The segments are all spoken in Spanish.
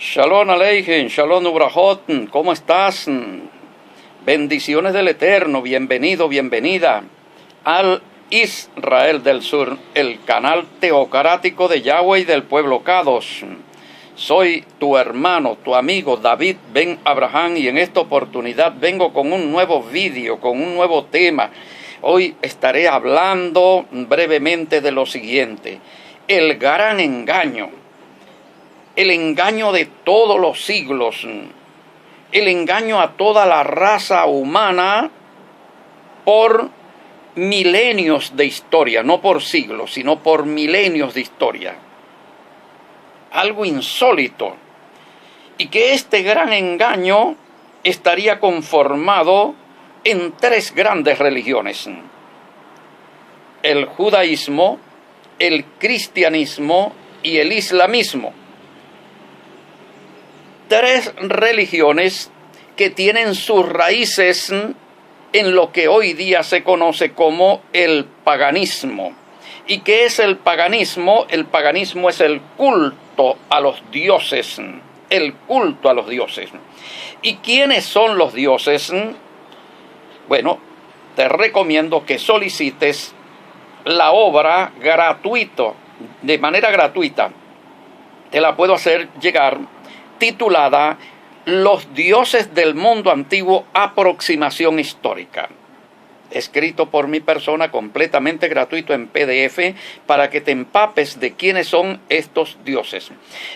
Shalom Aleichem, Shalom Ubrajot, ¿cómo estás? Bendiciones del Eterno, bienvenido, bienvenida al Israel del Sur, el canal teocrático de Yahweh y del pueblo Kadosh. Soy tu hermano, tu amigo David Ben Abraham, y en esta oportunidad vengo con un nuevo vídeo, con un nuevo tema. Hoy estaré hablando brevemente de lo siguiente: el gran engaño. El engaño de todos los siglos, el engaño a toda la raza humana por milenios de historia, no por siglos, sino por milenios de historia. Algo insólito. Y que este gran engaño estaría conformado en tres grandes religiones: el judaísmo, el cristianismo y el islamismo. Tres religiones que tienen sus raíces en lo que hoy día se conoce como el paganismo. ¿Y qué es el paganismo? El paganismo es el culto a los dioses, el culto a los dioses. ¿Y quiénes son los dioses? Bueno, te recomiendo que solicites la obra de manera gratuita. Te la puedo hacer llegar, titulada Los dioses del mundo antiguo, aproximación histórica. Escrito por mi persona, completamente gratuito en PDF, para que te empapes de quiénes son estos dioses.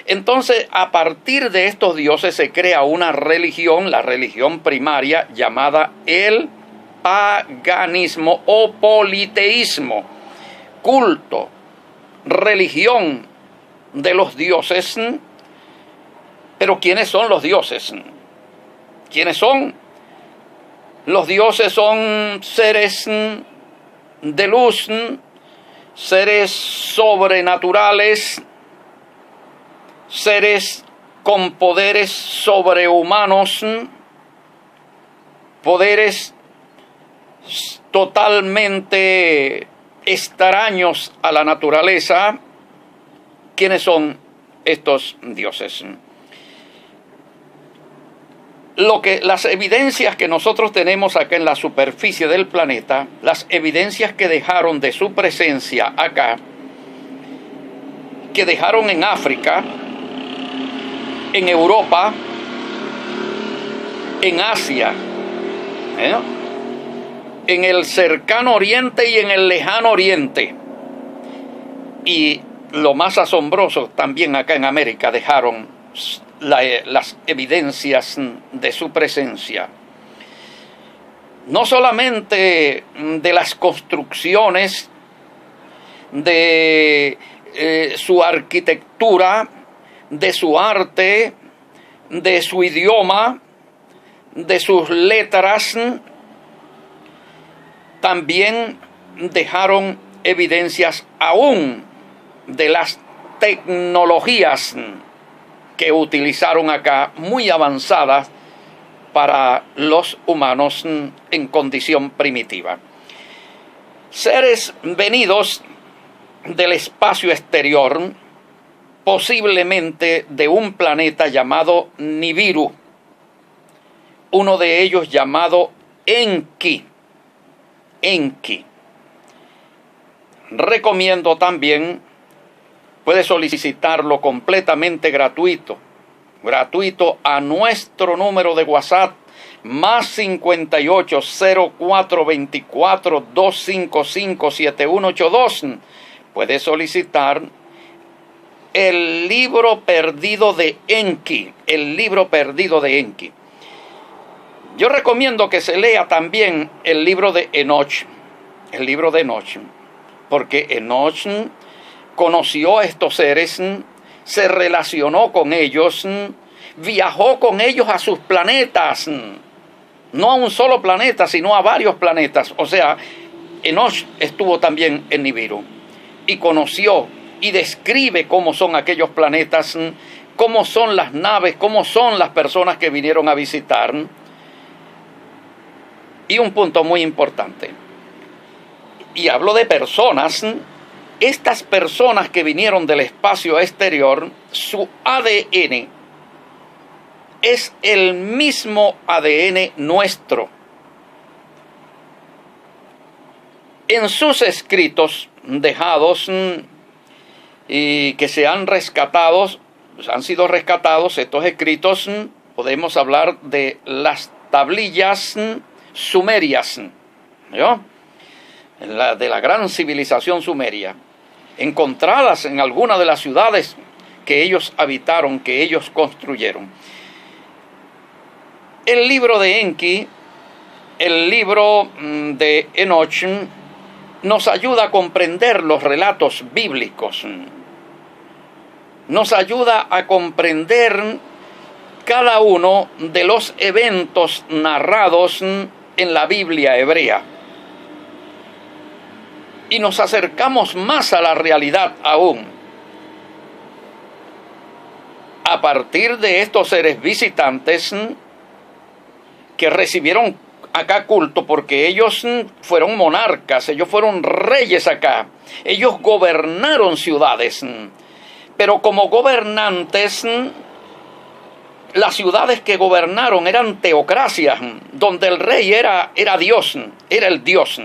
Entonces, a partir de estos dioses se crea una religión, la religión primaria, llamada el paganismo o politeísmo. Culto, religión de los dioses. Pero ¿quiénes son los dioses? ¿Quiénes son? Los dioses son seres de luz, seres sobrenaturales, seres con poderes sobrehumanos, poderes totalmente extraños a la naturaleza. ¿Quiénes son estos dioses? Las evidencias que nosotros tenemos acá en la superficie del planeta, las evidencias que dejaron de su presencia acá, que dejaron en África, en Europa, en Asia, en el cercano oriente y en el lejano oriente. Y lo más asombroso, también acá en América dejaron las evidencias de su presencia. No solamente de las construcciones, de su arquitectura, de su arte, de su idioma, de sus letras, también dejaron evidencias aún de las tecnologías que utilizaron acá, muy avanzadas para los humanos en condición primitiva. Seres venidos del espacio exterior, posiblemente de un planeta llamado Nibiru, uno de ellos llamado Enki. Recomiendo también, puedes solicitarlo completamente gratuito a nuestro número de WhatsApp, más 58 04 24 255 7182. Puedes solicitar el libro perdido de Enki, Yo recomiendo que se lea también el libro de Enoch, porque Enoch conoció a estos seres, se relacionó con ellos, viajó con ellos a sus planetas, no a un solo planeta, sino a varios planetas. O sea, Enoch estuvo también en Nibiru y conoció y describe cómo son aquellos planetas, cómo son las naves, cómo son las personas que vinieron a visitar. Y un punto muy importante, y hablo de personas. Estas personas que vinieron del espacio exterior, su ADN es el mismo ADN nuestro. En sus escritos dejados y que se han sido rescatados estos escritos, podemos hablar de las tablillas sumerias, ¿no? De la gran civilización sumeria, encontradas en alguna de las ciudades que ellos habitaron, que ellos construyeron. El libro de Enki, el libro de Enoch, nos ayuda a comprender los relatos bíblicos. Nos ayuda a comprender cada uno de los eventos narrados en la Biblia hebrea. Y nos acercamos más a la realidad aún. A partir de estos seres visitantes que recibieron acá culto, porque ellos fueron monarcas, ellos fueron reyes acá, ellos gobernaron ciudades, pero como gobernantes, las ciudades que gobernaron eran teocracias, donde el rey era Dios, era el Dios.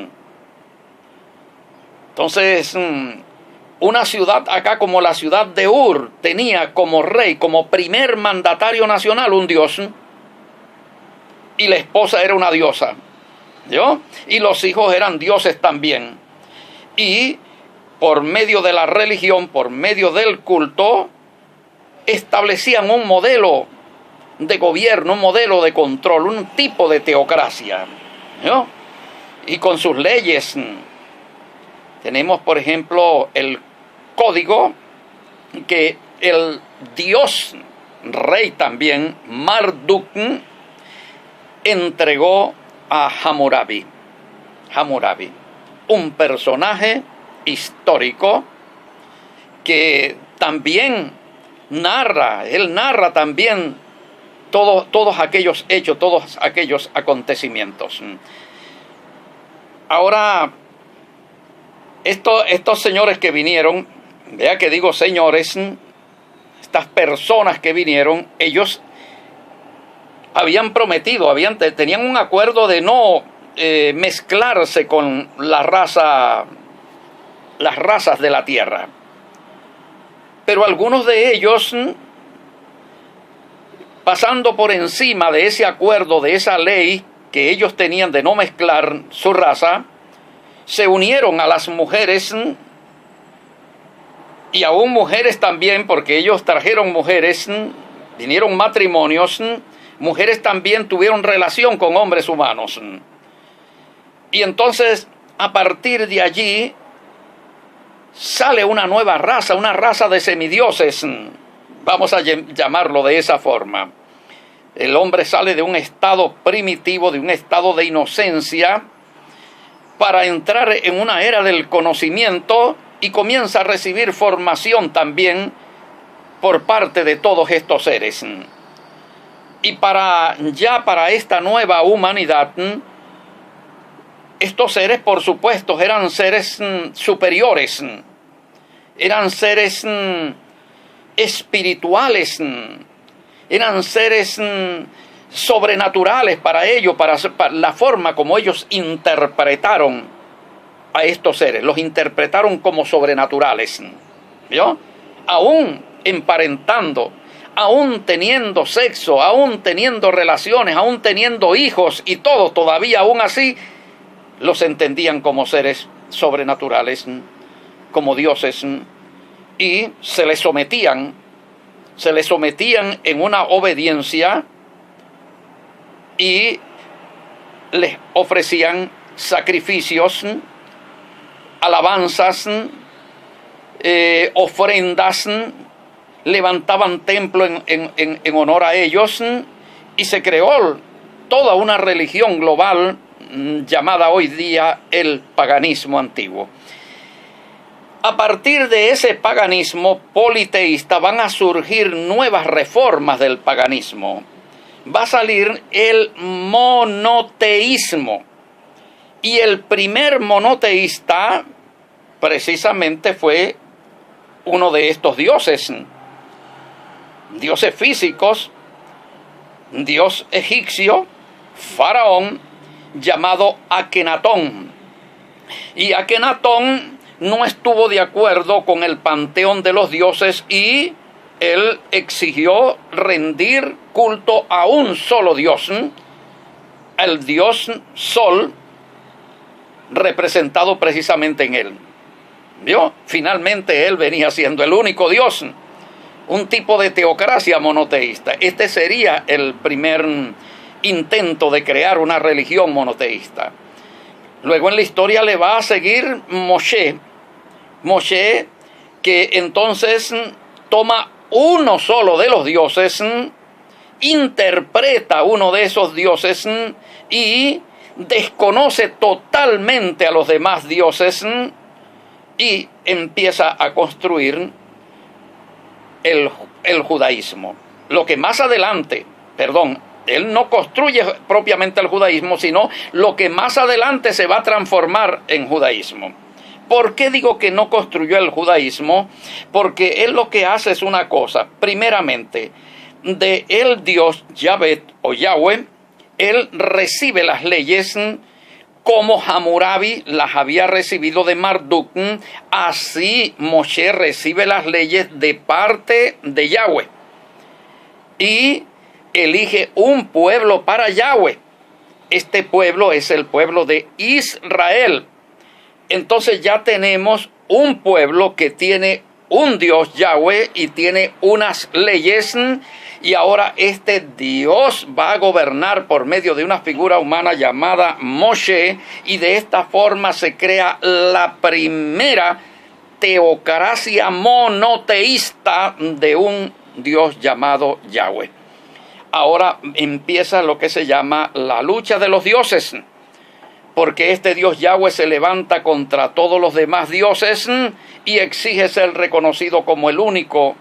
Entonces, una ciudad acá como la ciudad de Ur tenía como rey, como primer mandatario nacional, un dios, y la esposa era una diosa, ¿yo? Y los hijos eran dioses también. Y por medio de la religión, por medio del culto, establecían un modelo de gobierno, un modelo de control, un tipo de teocracia, ¿no? Y con sus leyes. Tenemos, por ejemplo, el código que el dios rey también, Marduk, entregó a Hammurabi. Hammurabi, un personaje histórico que también él narra también todos aquellos hechos, todos aquellos acontecimientos. Ahora, estos señores que vinieron, vea que digo señores, estas personas que vinieron, ellos habían prometido, tenían un acuerdo de no mezclarse con las razas de la tierra. Pero algunos de ellos, pasando por encima de ese acuerdo, de esa ley que ellos tenían de no mezclar su raza, se unieron a las mujeres, y aún mujeres también, porque ellos trajeron mujeres, vinieron matrimonios, mujeres también tuvieron relación con hombres humanos. Y entonces, a partir de allí, sale una nueva raza, una raza de semidioses, vamos a llamarlo de esa forma. El hombre sale de un estado primitivo, de un estado de inocencia, para entrar en una era del conocimiento y comienza a recibir formación también por parte de todos estos seres. Y para esta nueva humanidad, estos seres, por supuesto, eran seres superiores, eran seres espirituales, eran seres sobrenaturales para ellos, para la forma como ellos interpretaron a estos seres, los interpretaron como sobrenaturales, ¿vio? Aún emparentando, aún teniendo sexo, aún teniendo relaciones, aún teniendo hijos y todo, todavía aún así los entendían como seres sobrenaturales, como dioses, y se les sometían en una obediencia y les ofrecían sacrificios, alabanzas, ofrendas, levantaban templo en honor a ellos, y se creó toda una religión global llamada hoy día el paganismo antiguo. A partir de ese paganismo politeísta van a surgir nuevas reformas del paganismo. Va a salir el monoteísmo. Y el primer monoteísta precisamente fue uno de estos dioses físicos, dios egipcio, faraón, llamado Akenatón. Y Akenatón no estuvo de acuerdo con el panteón de los dioses y él exigió rendir culto a un solo dios, al dios Sol, representado precisamente en él. ¿Vio? Finalmente él venía siendo el único dios, un tipo de teocracia monoteísta. Este sería el primer intento de crear una religión monoteísta. Luego en la historia le va a seguir Moshe, que entonces toma uno solo de los dioses, interpreta uno de esos dioses y desconoce totalmente a los demás dioses y empieza a construir el judaísmo. Lo que más adelante, él no construye propiamente el judaísmo, sino lo que más adelante se va a transformar en judaísmo. ¿Por qué digo que no construyó el judaísmo? Porque él lo que hace es una cosa. Primeramente, de el Dios Yahvé o Yahweh, él recibe las leyes como Hammurabi las había recibido de Marduk. Así Moshe recibe las leyes de parte de Yahweh y elige un pueblo para Yahweh. Este pueblo es el pueblo de Israel. Entonces ya tenemos un pueblo que tiene un Dios Yahweh y tiene unas leyes, y ahora este Dios va a gobernar por medio de una figura humana llamada Moshe, y de esta forma se crea la primera teocracia monoteísta de un Dios llamado Yahweh. Ahora empieza lo que se llama la lucha de los dioses, porque este Dios Yahweh se levanta contra todos los demás dioses y exige ser reconocido como el único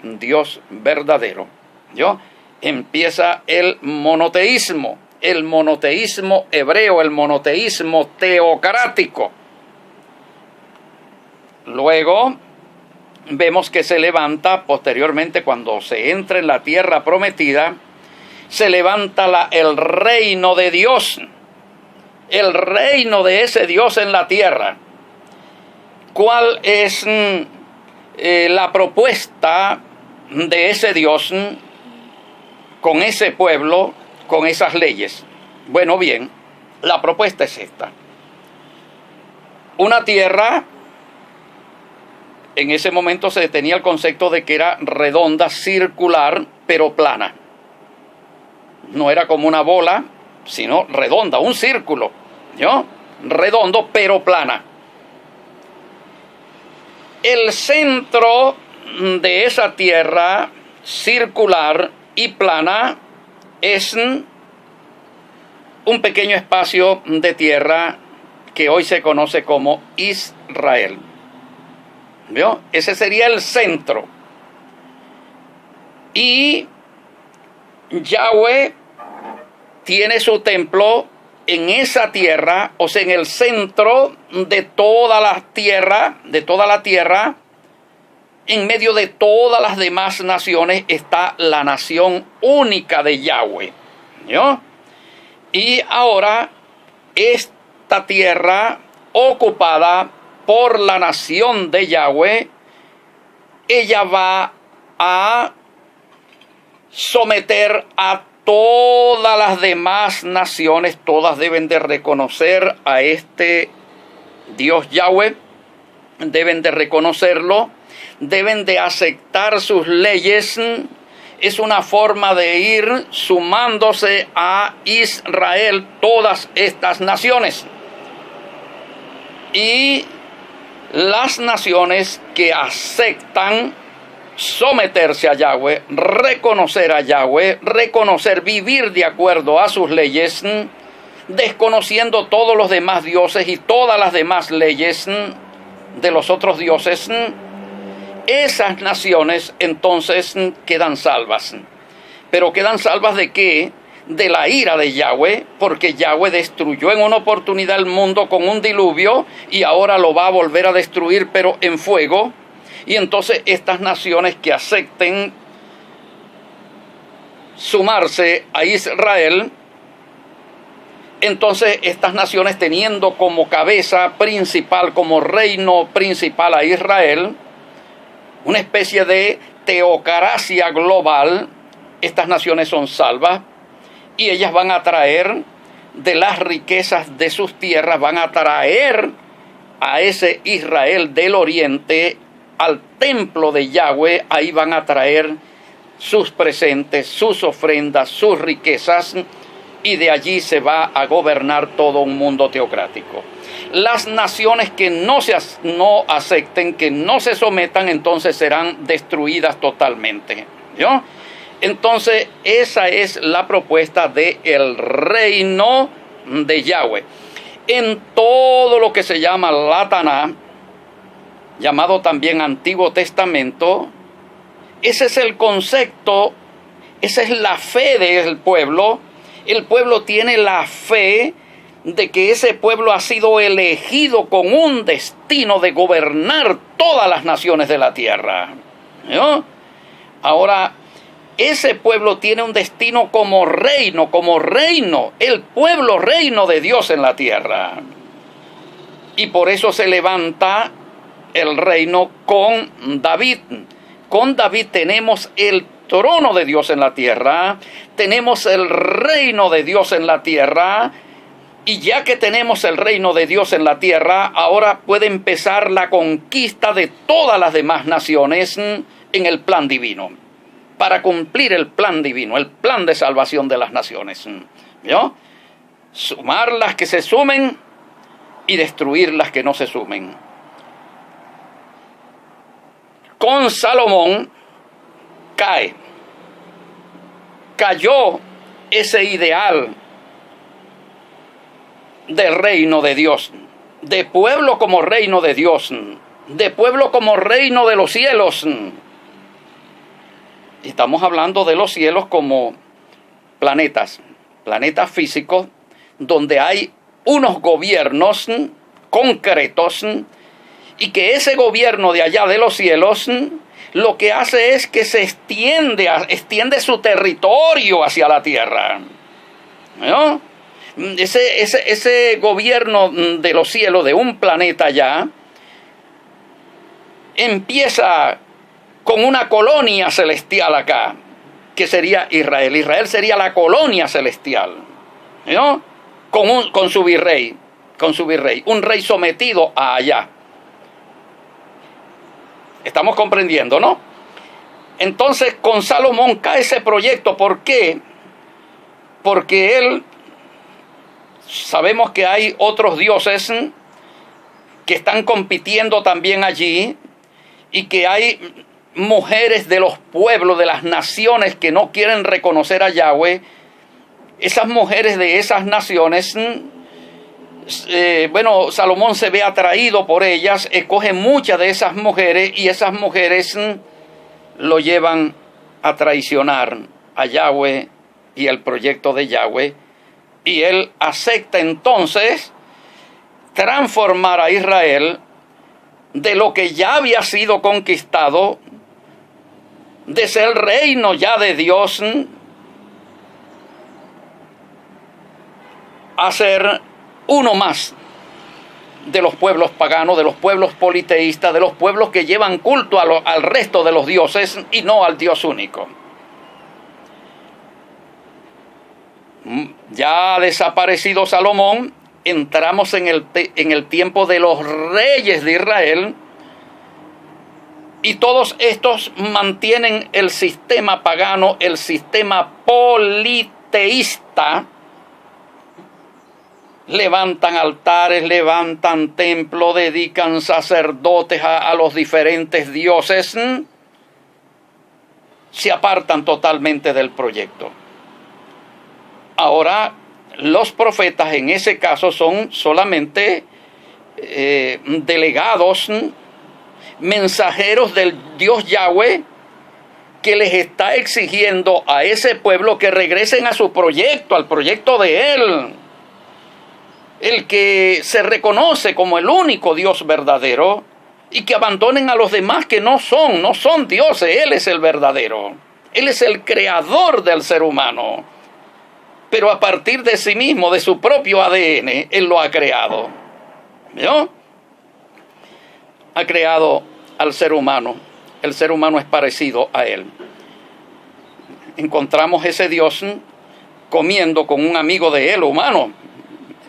Dios verdadero. ¿Yo? Empieza el monoteísmo hebreo, el monoteísmo teocrático. Luego vemos que se levanta posteriormente, cuando se entra en la tierra prometida, se levanta el reino de Dios, el reino de ese Dios en la tierra. ¿Cuál es la propuesta de ese Dios con ese pueblo, con esas leyes? Bueno, bien, la propuesta es esta. Una tierra, en ese momento se tenía el concepto de que era redonda, circular, pero plana. No era como una bola, sino redonda, un círculo, ¿no? Redondo, pero plana. El centro de esa tierra circular y plana es un pequeño espacio de tierra que hoy se conoce como Israel. ¿Vio? Ese sería el centro. Y Yahweh tiene su templo en esa tierra, o sea, en el centro de toda la tierra, en medio de todas las demás naciones está la nación única de Yahweh. ¿No? Y ahora esta tierra ocupada por la nación de Yahweh, ella va a someter a todas las demás naciones. Todas deben de reconocer a este Dios Yahweh, deben de reconocerlo, deben de aceptar sus leyes. Es una forma de ir sumándose a Israel todas estas naciones. Y las naciones que aceptan someterse a Yahweh, reconocer a Yahweh, vivir de acuerdo a sus leyes, desconociendo todos los demás dioses y todas las demás leyes de los otros dioses, esas naciones entonces quedan salvas. ¿Pero quedan salvas de qué? De la ira de Yahweh, porque Yahweh destruyó en una oportunidad el mundo con un diluvio y ahora lo va a volver a destruir, pero en fuego. Y entonces estas naciones que acepten sumarse a Israel, entonces estas naciones, teniendo como cabeza principal, como reino principal a Israel, una especie de teocracia global, estas naciones son salvas y ellas van a traer de las riquezas de sus tierras, van a traer a ese Israel del oriente al templo de Yahweh. Ahí van a traer sus presentes, sus ofrendas, sus riquezas, y de allí se va a gobernar todo un mundo teocrático. Las naciones que no acepten, que no se sometan, entonces serán destruidas totalmente, ¿yo? Entonces esa es la propuesta del reino de Yahweh. En todo lo que se llama la Taná, llamado también Antiguo Testamento, ese es el concepto, esa es la fe del pueblo. El pueblo tiene la fe de que ese pueblo ha sido elegido con un destino de gobernar todas las naciones de la tierra, ¿no? Ahora, ese pueblo tiene un destino como reino, el pueblo reino de Dios en la tierra. Y por eso se levanta el reino con David. Con David tenemos el trono de Dios en la tierra, tenemos el reino de Dios en la tierra, y ya que tenemos el reino de Dios en la tierra, ahora puede empezar la conquista de todas las demás naciones en el plan divino, para cumplir el plan divino, el plan de salvación de las naciones, ¿yo? Sumar las que se sumen y destruir las que no se sumen. Con Salomón cayó ese ideal del reino de Dios, de pueblo como reino de Dios, de pueblo como reino de los cielos. Estamos hablando de los cielos como planetas físicos, donde hay unos gobiernos concretos, y que ese gobierno de allá de los cielos lo que hace es que se extiende su territorio hacia la tierra, ¿no? Ese gobierno de los cielos, de un planeta allá, empieza con una colonia celestial acá, que sería Israel. Israel sería la colonia celestial, ¿no? Con su virrey, un rey sometido a allá. Estamos comprendiendo, ¿no? Entonces con Salomón cae ese proyecto. ¿Por qué? Porque sabemos que hay otros dioses que están compitiendo también allí, y que hay mujeres de los pueblos, de las naciones que no quieren reconocer a Yahweh. Esas mujeres de esas naciones, Salomón se ve atraído por ellas, escoge muchas de esas mujeres, y esas mujeres lo llevan a traicionar a Yahweh y el proyecto de Yahweh, y él acepta entonces transformar a Israel de lo que ya había sido conquistado, de ser reino ya de Dios, a ser uno más de los pueblos paganos, de los pueblos politeístas, de los pueblos que llevan culto al resto de los dioses y no al Dios único. Ya desaparecido Salomón, entramos en el tiempo de los reyes de Israel, y todos estos mantienen el sistema pagano, el sistema politeísta. Levantan altares, levantan templos, dedican sacerdotes a los diferentes dioses, se apartan totalmente del proyecto. Ahora, los profetas en ese caso son solamente delegados, mensajeros del Dios Yahweh, que les está exigiendo a ese pueblo que regresen a su proyecto, al proyecto de Él, el que se reconoce como el único Dios verdadero, y que abandonen a los demás que no son dioses. Él es el verdadero. Él es el creador del ser humano. Pero a partir de sí mismo, de su propio ADN, Él lo ha creado. ¿Vio? Ha creado al ser humano. El ser humano es parecido a Él. Encontramos ese Dios comiendo con un amigo de Él, humano,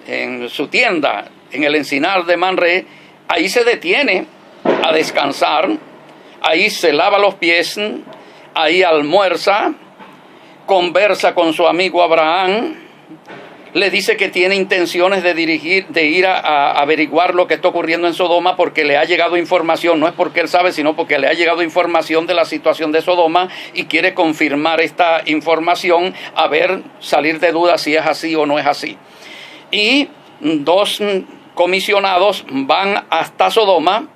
en su tienda, en el encinar de Manré. Ahí se detiene a descansar, ahí se lava los pies, ahí almuerza, conversa con su amigo Abraham, le dice que tiene intenciones de ir a averiguar lo que está ocurriendo en Sodoma porque le ha llegado información, no es porque él sabe, sino porque le ha llegado información de la situación de Sodoma y quiere confirmar esta información, a ver, salir de dudas si es así o no es así. Y dos comisionados van hasta Sodoma.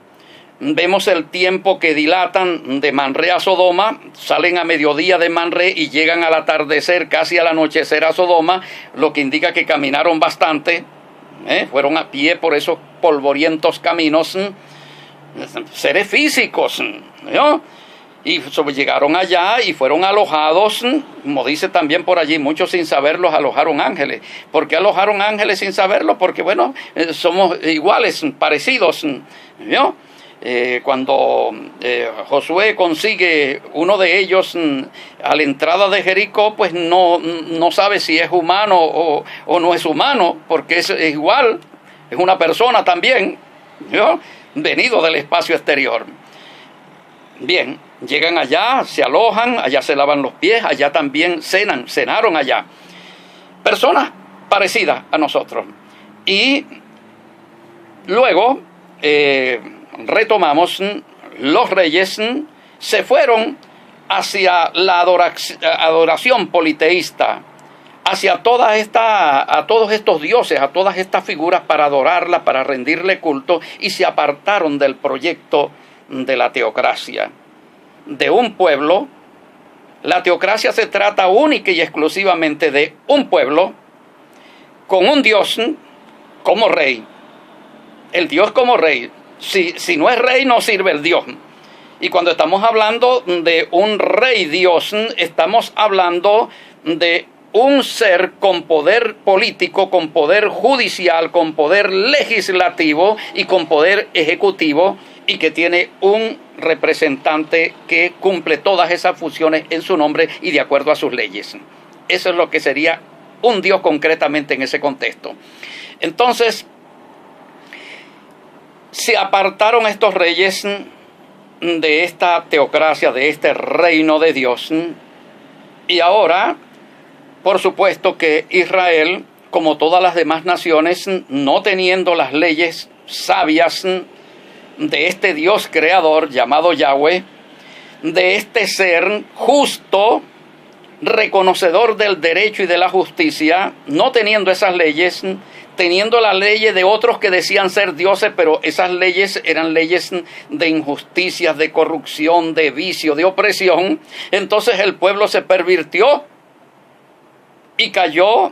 Vemos el tiempo que dilatan de Manré a Sodoma, salen a mediodía de Manré y llegan al atardecer, casi al anochecer a Sodoma, lo que indica que caminaron bastante, fueron a pie por esos polvorientos caminos, seres físicos, ¿no? Y llegaron allá y fueron alojados, como dice también por allí, muchos sin saberlos alojaron ángeles. ¿Por qué alojaron ángeles sin saberlo? Porque bueno, somos iguales, parecidos, ¿no? Cuando Josué consigue uno de ellos a la entrada de Jericó, pues no sabe si es humano o no es humano, porque es igual, es una persona también, ¿no? Venido del espacio exterior. Bien, llegan allá, se alojan, allá se lavan los pies, allá también cenaron allá. Personas parecidas a nosotros. Y luego retomamos, los reyes se fueron hacia la adoración politeísta, hacia a todos estos dioses, a todas estas figuras para adorarlas, para rendirle culto, y se apartaron del proyecto de la teocracia. De un pueblo, la teocracia se trata única y exclusivamente de un pueblo con un Dios como rey. El Dios como rey. Si no es rey, no sirve el Dios. Y cuando estamos hablando de un rey Dios, estamos hablando de un ser con poder político, con poder judicial, con poder legislativo y con poder ejecutivo, y que tiene un representante que cumple todas esas funciones en su nombre y de acuerdo a sus leyes. Eso es lo que sería un Dios concretamente en ese contexto. Entonces, se apartaron estos reyes de esta teocracia, de este reino de Dios, y ahora, por supuesto que Israel, como todas las demás naciones, no teniendo las leyes sabias de este Dios creador llamado Yahweh, de este ser justo, reconocedor del derecho y de la justicia, no teniendo esas leyes, teniendo las leyes de otros que decían ser dioses, pero esas leyes eran leyes de injusticias, de corrupción, de vicio, de opresión. Entonces el pueblo se pervirtió y cayó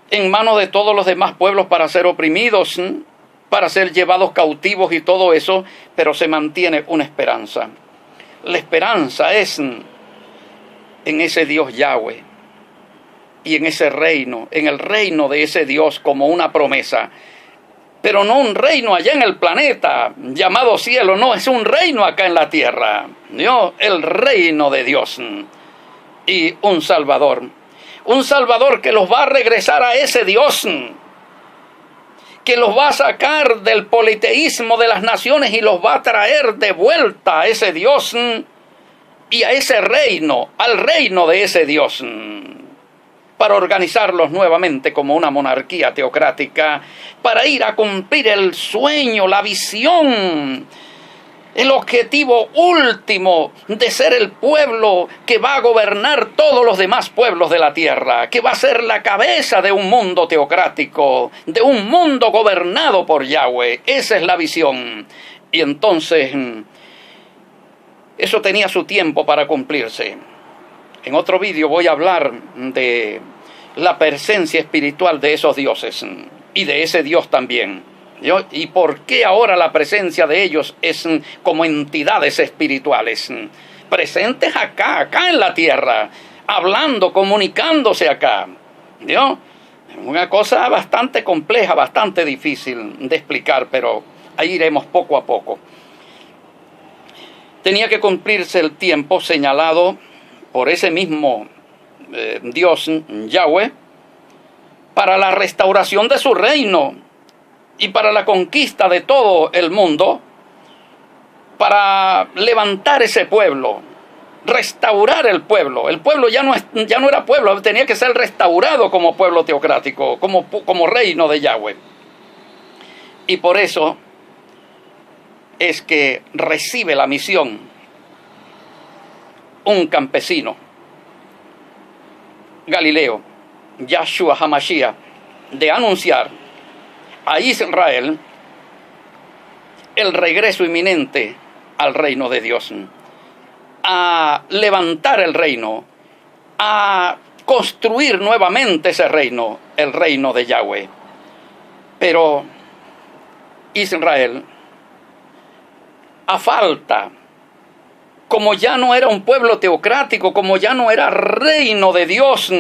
en manos de todos los demás pueblos para ser oprimidos, para ser llevados cautivos y todo eso, pero se mantiene una esperanza. La esperanza es en ese Dios Yahweh y en ese reino, en el reino de ese Dios como una promesa. Pero no un reino allá en el planeta llamado cielo, no, es un reino acá en la tierra, ¿no? El reino de Dios y un Salvador que los va a regresar a ese Dios, que los va a sacar del politeísmo de las naciones y los va a traer de vuelta a ese Dios y a ese reino, al reino de ese Dios, para organizarlos nuevamente como una monarquía teocrática, para ir a cumplir el sueño, la visión, el objetivo último de ser el pueblo que va a gobernar todos los demás pueblos de la tierra, que va a ser la cabeza de un mundo teocrático, de un mundo gobernado por Yahweh. Esa es la visión. Y entonces, eso tenía su tiempo para cumplirse. En otro vídeo voy a hablar de la presencia espiritual de esos dioses y de ese Dios también. ¿Y por qué ahora la presencia de ellos es como entidades espirituales? presentes acá en la tierra, hablando, comunicándose acá. ¿Vio? Una cosa bastante compleja, bastante difícil de explicar, pero ahí iremos poco a poco. Tenía que cumplirse el tiempo señalado por ese mismo Dios, Yahweh, para la restauración de su reino y para la conquista de todo el mundo, para levantar ese pueblo, restaurar el pueblo. El pueblo ya no era pueblo, tenía que ser restaurado como pueblo teocrático, como reino de Yahweh. Y por eso es que recibe la misión un campesino, Galileo, Yahshua HaMashiach, de anunciar a Israel el regreso inminente al reino de Dios, a levantar el reino, a construir nuevamente ese reino, el reino de Yahweh. Pero Israel, a falta, como ya no era un pueblo teocrático, como ya no era reino de Dios,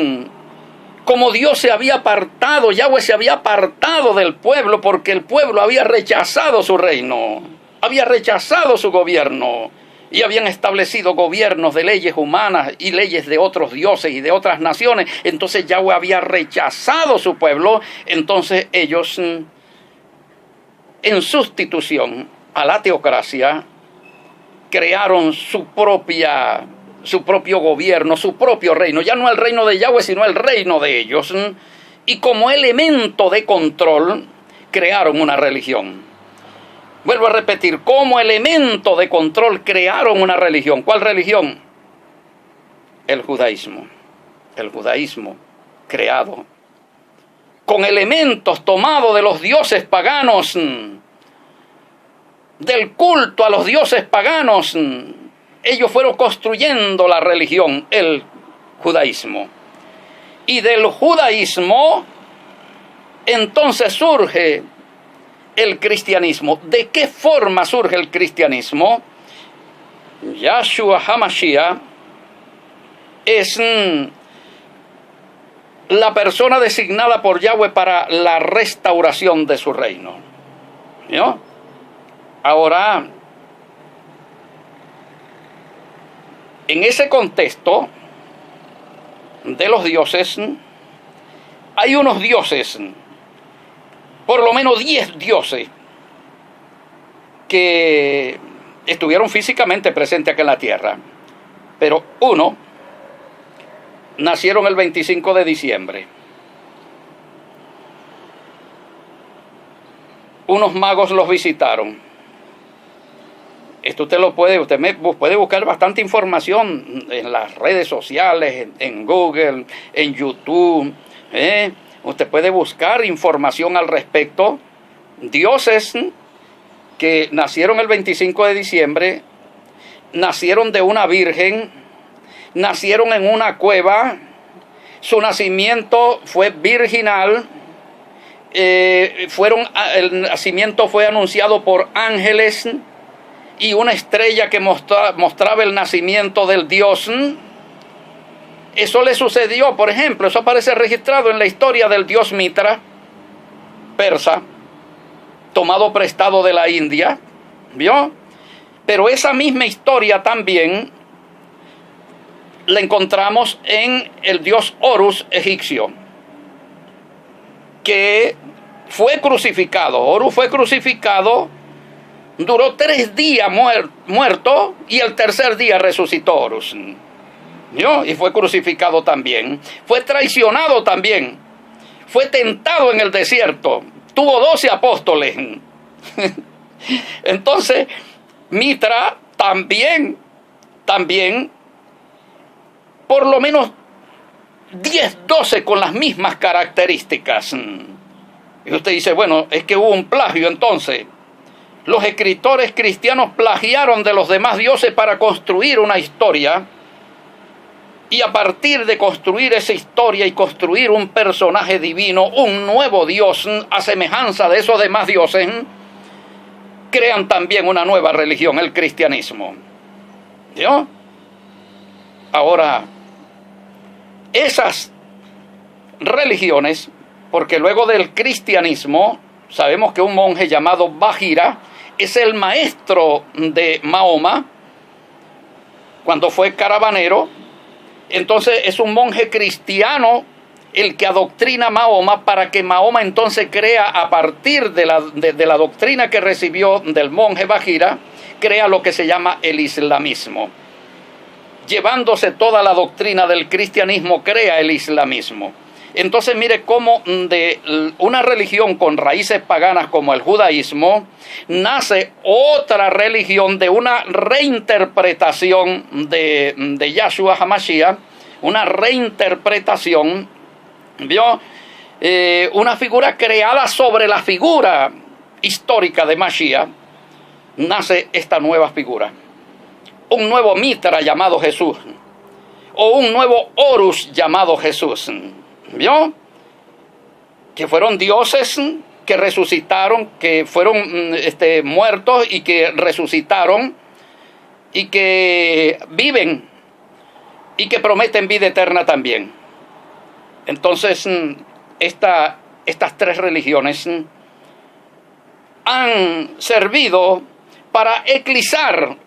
como Dios se había apartado, Yahweh se había apartado del pueblo porque el pueblo había rechazado su reino, había rechazado su gobierno y habían establecido gobiernos de leyes humanas y leyes de otros dioses y de otras naciones. Entonces Yahweh había rechazado su pueblo, entonces ellos, en sustitución a la teocracia, crearon su propio gobierno, su propio reino, ya no el reino de Yahweh, sino el reino de ellos. Y como elemento de control, crearon una religión. Vuelvo a repetir, como elemento de control, crearon una religión. ¿Cuál religión? El judaísmo. El judaísmo creado con elementos tomados de los dioses paganos, del culto a los dioses paganos. Ellos fueron construyendo la religión, el judaísmo. Y del judaísmo, entonces surge el cristianismo. ¿De qué forma surge el cristianismo? Yahshua HaMashiach es la persona designada por Yahweh para la restauración de su reino. ¿No? Ahora, en ese contexto de los dioses, hay unos dioses, por lo menos 10 dioses, que estuvieron físicamente presentes acá en la tierra, pero uno nacieron el 25 de diciembre. Unos magos los visitaron. Esto usted puede buscar bastante información en las redes sociales, en Google, en YouTube. Usted puede buscar información al respecto. Dioses que nacieron el 25 de diciembre, nacieron de una virgen, nacieron en una cueva, su nacimiento fue virginal, el nacimiento fue anunciado por ángeles y una estrella que mostraba el nacimiento del Dios. Eso le sucedió, por ejemplo, eso aparece registrado en la historia del dios Mitra, persa, tomado prestado de la India, ¿vio? Pero esa misma historia también la encontramos en el dios Horus egipcio, que fue crucificado. Horus fue crucificado, duró 3 días muerto y el tercer día resucitó Horus. ¿Vio? Y fue crucificado también. Fue traicionado también. Fue tentado en el desierto. Tuvo 12 apóstoles. Entonces, Mitra también, por lo menos 10, 12 con las mismas características. Y usted dice, bueno, es que hubo un plagio entonces. Los escritores cristianos plagiaron de los demás dioses para construir una historia. Y a partir de construir esa historia y construir un personaje divino, un nuevo Dios a semejanza de esos demás dioses, crean también una nueva religión, el cristianismo. ¿Yo? Ahora, esas religiones, porque luego del cristianismo, sabemos que un monje llamado Bajira es el maestro de Mahoma, cuando fue caravanero. Entonces es un monje cristiano el que adoctrina a Mahoma, para que Mahoma entonces crea, a partir de la doctrina que recibió del monje Bajira, crea lo que se llama el islamismo. Llevándose toda la doctrina del cristianismo, crea el islamismo. Entonces mire cómo de una religión con raíces paganas como el judaísmo, nace otra religión de una reinterpretación de Yahshua HaMashiach, una reinterpretación, ¿vio? Una figura creada sobre la figura histórica de Mashiach. Nace esta nueva figura, un nuevo Mitra llamado Jesús, o un nuevo Horus llamado Jesús, ¿vio? Que fueron dioses que resucitaron, que fueron muertos y que resucitaron y que viven y que prometen vida eterna también. Entonces, estas tres religiones han servido para eclipsar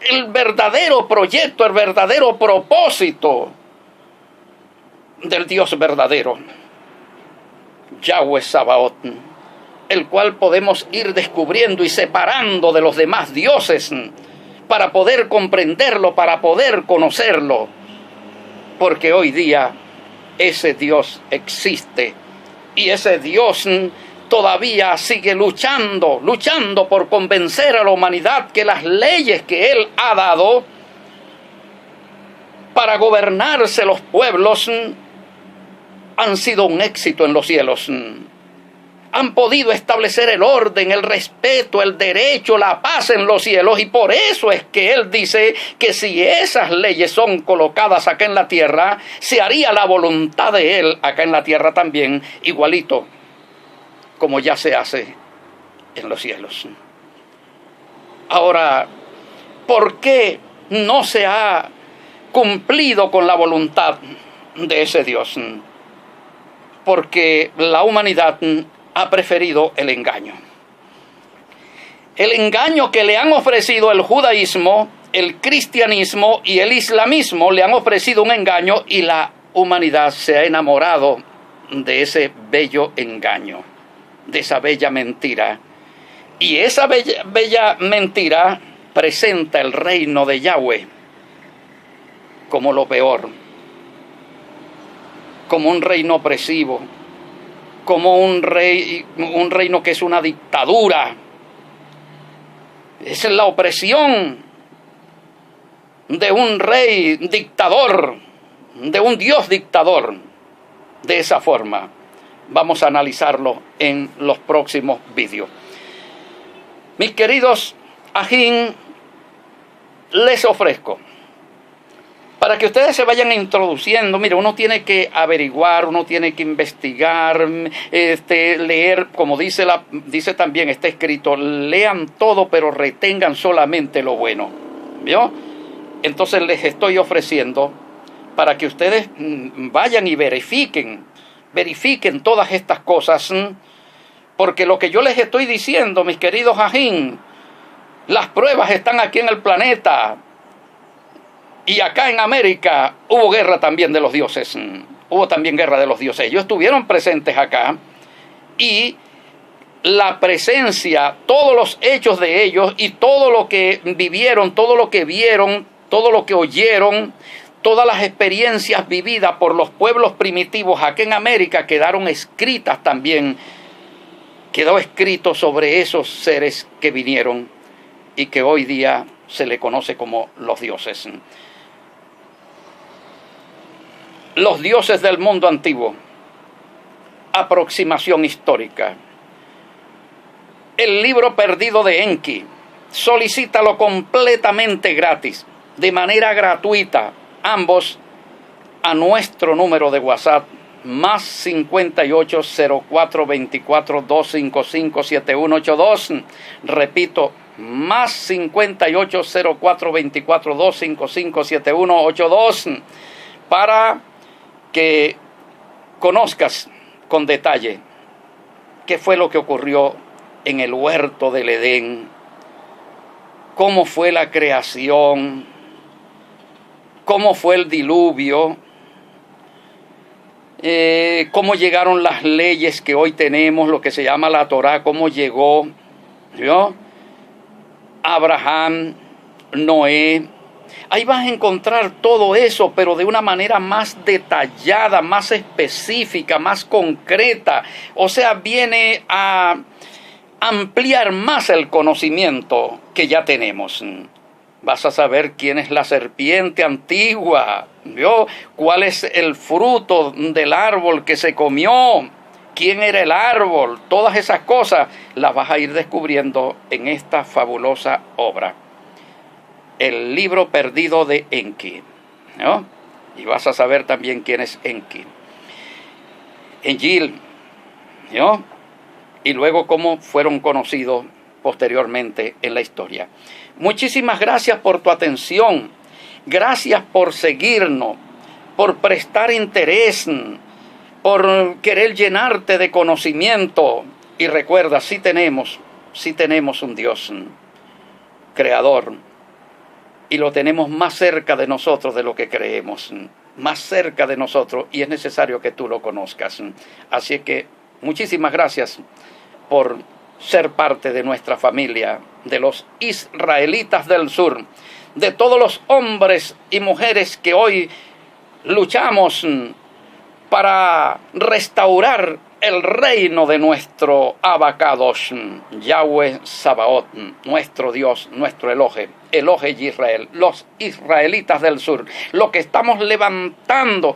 el verdadero proyecto, el verdadero propósito del Dios verdadero, Yahweh Sabaoth, el cual podemos ir descubriendo y separando de los demás dioses para poder comprenderlo, para poder conocerlo, porque hoy día ese Dios existe y ese Dios todavía sigue luchando por convencer a la humanidad que las leyes que Él ha dado para gobernarse los pueblos han sido un éxito en los cielos. Han podido establecer el orden, el respeto, el derecho, la paz en los cielos, y por eso es que Él dice que si esas leyes son colocadas acá en la tierra, se haría la voluntad de Él acá en la tierra también, igualito como ya se hace en los cielos. Ahora, ¿por qué no se ha cumplido con la voluntad de ese Dios? Porque la humanidad ha preferido el engaño. El engaño que le han ofrecido el judaísmo, el cristianismo y el islamismo, le han ofrecido un engaño, y la humanidad se ha enamorado de ese bello engaño, de esa bella mentira. Y esa bella mentira presenta el reino de Yahweh como lo peor, como un reino opresivo, como un reino que es una dictadura. Esa es la opresión de un rey dictador, de un Dios dictador. De esa forma vamos a analizarlo en los próximos vídeos. Mis queridos ajín, les ofrezco, para que ustedes se vayan introduciendo. Mire, uno tiene que averiguar, uno tiene que investigar, leer, como dice también, está escrito, lean todo, pero retengan solamente lo bueno, ¿vio? Entonces les estoy ofreciendo para que ustedes vayan y verifiquen todas estas cosas, porque lo que yo les estoy diciendo, mis queridos ajín, las pruebas están aquí en el planeta. Y acá en América hubo guerra también de los dioses. Hubo también guerra de los dioses. Ellos estuvieron presentes acá. Y la presencia, todos los hechos de ellos y todo lo que vivieron, todo lo que vieron, todo lo que oyeron, todas las experiencias vividas por los pueblos primitivos acá en América quedaron escritas también. Quedó escrito sobre esos seres que vinieron y que hoy día se le conoce como los dioses. Los dioses del mundo antiguo. Aproximación histórica. El libro perdido de Enki. Solicítalo completamente gratis, de manera gratuita, ambos a nuestro número de WhatsApp, más 58 04 24 255 7182. Repito, más 58042425557182 para que conozcas con detalle qué fue lo que ocurrió en el huerto del Edén, cómo fue la creación, cómo fue el diluvio, cómo llegaron las leyes que hoy tenemos, lo que se llama la Torá, cómo llegó, ¿no? Abraham, Noé. Ahí vas a encontrar todo eso, pero de una manera más detallada, más específica, más concreta. O sea, viene a ampliar más el conocimiento que ya tenemos. Vas a saber quién es la serpiente antigua, ¿vio? Cuál es el fruto del árbol que se comió, quién era el árbol. Todas esas cosas las vas a ir descubriendo en esta fabulosa obra, el libro perdido de Enki, ¿no? Y vas a saber también quién es Enki. Enlil, ¿no? Y luego cómo fueron conocidos posteriormente en la historia. Muchísimas gracias por tu atención. Gracias por seguirnos, por prestar interés, por querer llenarte de conocimiento. Y recuerda, sí tenemos un Dios creador. Y lo tenemos más cerca de nosotros de lo que creemos, más cerca de nosotros, y es necesario que tú lo conozcas. Así que muchísimas gracias por ser parte de nuestra familia, de los israelitas del sur, de todos los hombres y mujeres que hoy luchamos para restaurar el reino de nuestro Abacados, Yahweh Sabaoth, nuestro Dios, nuestro Elohe Israel, los israelitas del sur, lo que estamos levantando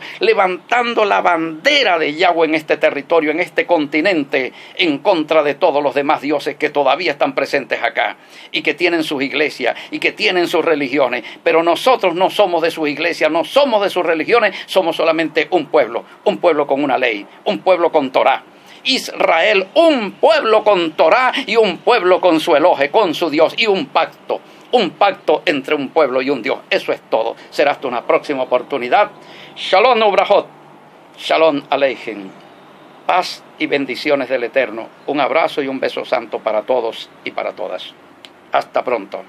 la bandera de Yahweh en este territorio, en este continente, en contra de todos los demás dioses que todavía están presentes acá, y que tienen sus iglesias, y que tienen sus religiones, pero nosotros no somos de sus iglesias, no somos de sus religiones, somos solamente un pueblo con una ley, un pueblo con Torá. Israel, un pueblo con Torá y un pueblo con su Elohe, con su Dios, y un pacto entre un pueblo y un Dios. Eso es todo. Será hasta una próxima oportunidad. Shalom Ubrahot, Shalom Aleichem. Paz y bendiciones del Eterno. Un abrazo y un beso santo para todos y para todas. Hasta pronto.